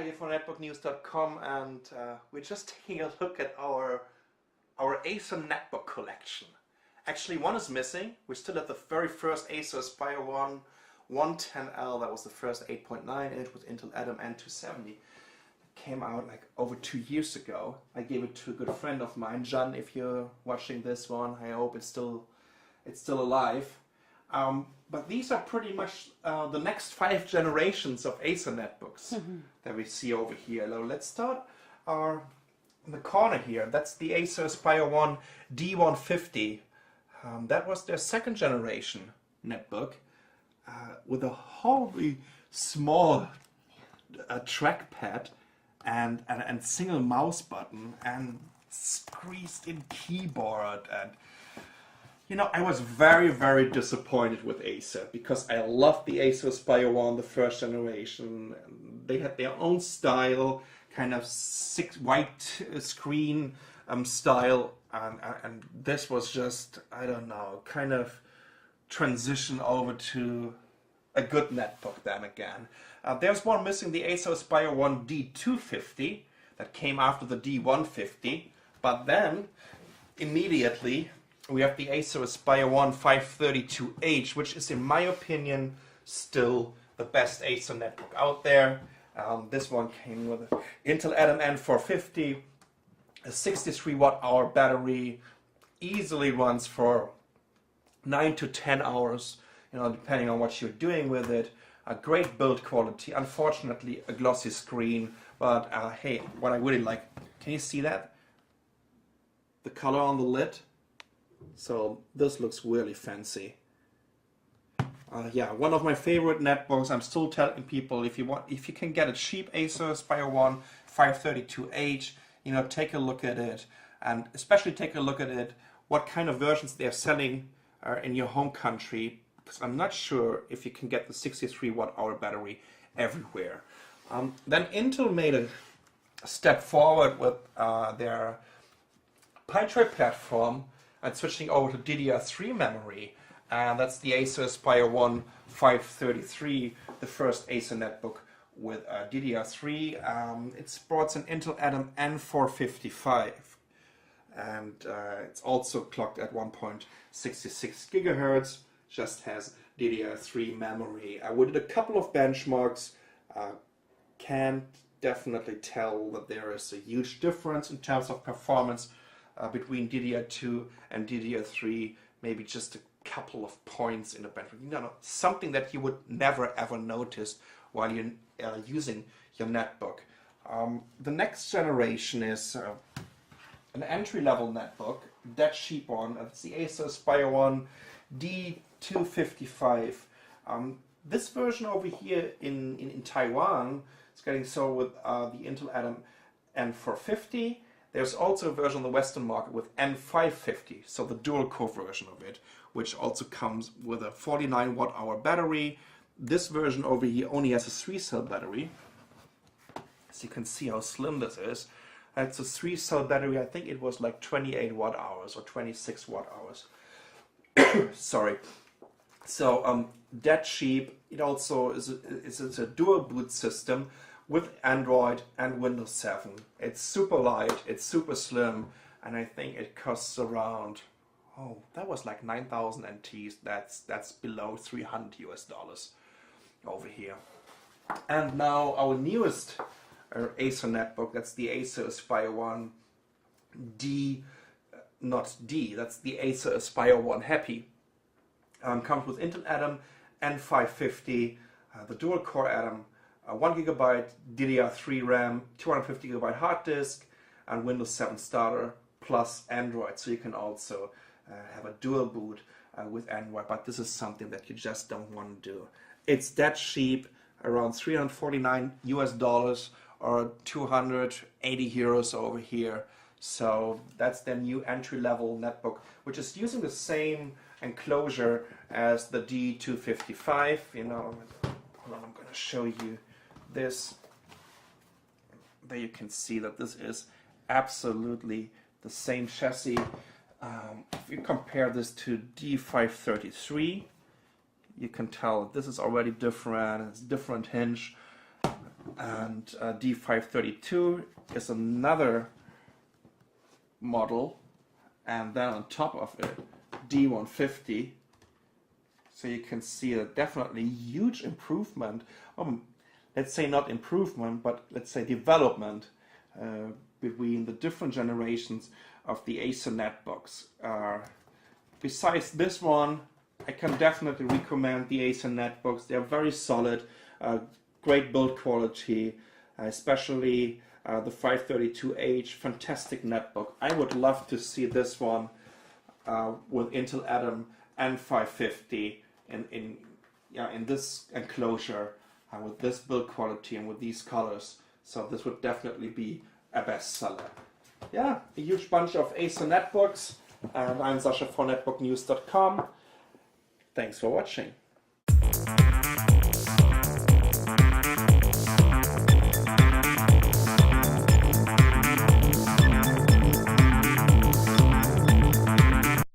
here from netbooknews.com, and we're just taking a look at our ACER netbook collection. Actually, one is missing. We're still at the very first ACER Aspire 1 110L. That was the first 8.9 inch with Intel Atom N270. It came out like over 2 years ago. I gave it to a good friend of mine, John. If you're watching this one, I hope it's still alive. But these are pretty much the next 5 generations of ACER netbooks that we see over here. Now let's start in the corner here. That's the ACER Aspire 1 D150. That was their 2nd generation netbook with a horribly small trackpad and single mouse button and squeezed in keyboard. And you know, I was very, very disappointed with ACER because I loved the ACER Aspire 1, the 1st generation. They had their own style, kind of white screen style, and this was just, I don't know, kind of transition over to a good netbook then again. There's one missing, the ACER Aspire 1 D250 that came after the D150, but then immediately we have the ACER Aspire 1 532H, which is, in my opinion, still the best ACER netbook out there. This one came with an Intel Atom N450, a 63 watt-hour battery, easily runs for 9 to 10 hours, you know, depending on what you're doing with it. A great build quality, unfortunately a glossy screen, but hey, what I really like, can you see that? The color on the lid? So this looks really fancy. Yeah, one of my favorite netbooks. I'm still telling people, if you can get a cheap ACER Aspire 1 532H, you know, take a look at it, and especially take a look at it what kind of versions they're selling in your home country, because I'm not sure if you can get the 63 watt-hour battery everywhere. Then Intel made a step forward with their Pine Tray platform and switching over to DDR3 memory, and that's the ACER Aspire 1 533, the first ACER netbook with DDR3. It sports an Intel Atom N455, and it's also clocked at 1.66 gigahertz, just has DDR3 memory. We did a couple of benchmarks, can't definitely tell that there is a huge difference in terms of performance between DDR2 and DDR3, maybe just a couple of points in the benchmark. You know, something that you would never ever notice while you're using your netbook. The next generation is an entry-level netbook, that cheap one. It's the ACER Aspire 1 D255. This version over here in Taiwan is getting sold with the Intel Atom N450. There's also a version on the Western market with N550, so the dual-core version of it, which also comes with a 49 watt-hour battery. This version over here only has a 3-cell battery, so you can see how slim this is. It's a 3-cell battery. I think it was like 28 watt-hours or 26 watt-hours. Sorry. So that cheap. It also is a dual boot system with Android and Windows 7. It's super light, it's super slim, and I think it costs around, oh, that was like 9,000 NTs. That's below $300 US over here. And now our newest ACER netbook, that's the ACER Aspire 1 D, not D, that's the ACER Aspire 1 Happy. Comes with Intel Atom N550, the dual core Atom, 1 GB DDR3 RAM, 250 GB hard disk, and Windows 7 starter plus Android. So you can also have a dual boot with Android, but this is something that you just don't want to do. It's that cheap, around $349 US or 280 euros over here. So that's their new entry-level netbook, which is using the same enclosure as the D255. You know, hold on, I'm going to show you this. There you can see that this is absolutely the same chassis. If you compare this to D533, you can tell that this is already different. It's different hinge. And D532 is another model, and then on top of it D150. So you can see a definitely huge improvement, let's say not improvement, but let's say development between the different generations of the ACER netbooks. Besides this one, I can definitely recommend the ACER netbooks. They're very solid, great build quality, especially the 532H, fantastic netbook. I would love to see this one with Intel Atom and 550 in this enclosure with this build quality and with these colors. So this would definitely be a bestseller. Yeah, a huge bunch of ACER netbooks, and I'm Sascha for netbooknews.com. Thanks for watching.